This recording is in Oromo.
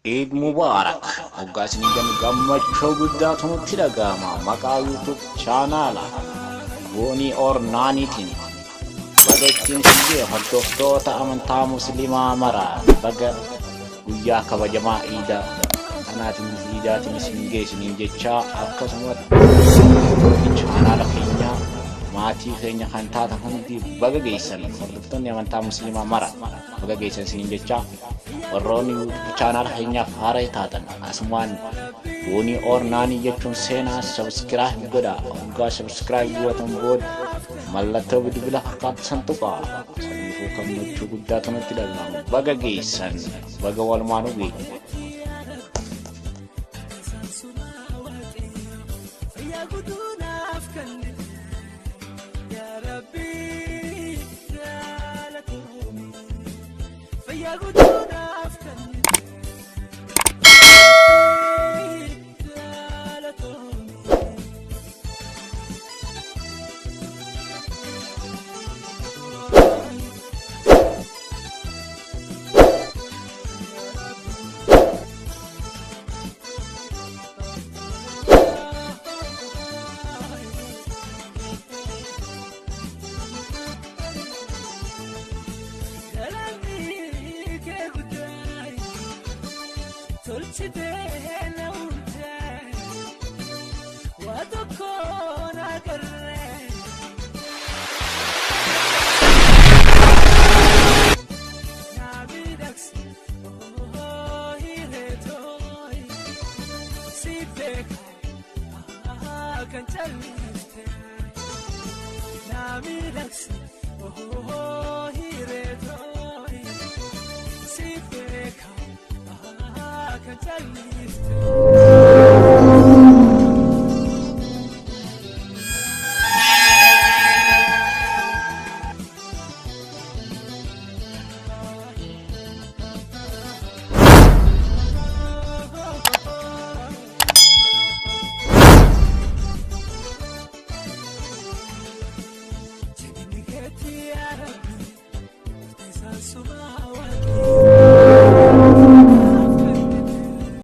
Eid Mubarak. Hoggaas ni gammachuu guddaatu nutti dhaga'ama. Maqaa YouTube chaanaala Boonii or Naaniitiin baga ittiin kuyyee hordoftoota amantaa musliimaa mara baga guyyaa kabajamaa Iida kanaatiin Iidaatiin isin geessiniin jechaa akkasumas chaanaala keenya maatii keenya kan taatan hundi baga geessan hordoftoonni amantaa musliimaa mara baga geessan isiniin jechaa warroonni YouTube chaanaala keenyaaf haaraa taatan asumaan Boonii or Naanii jechuun seenaa subscribe godhaa. Hoggaa subscribe gootan booda mallattoo bilbila fakkaatan tuqaa. Saniifuu gammachuu guddaatu nutti dhaga'ama. Baga geessan baga walumaanuu geessan.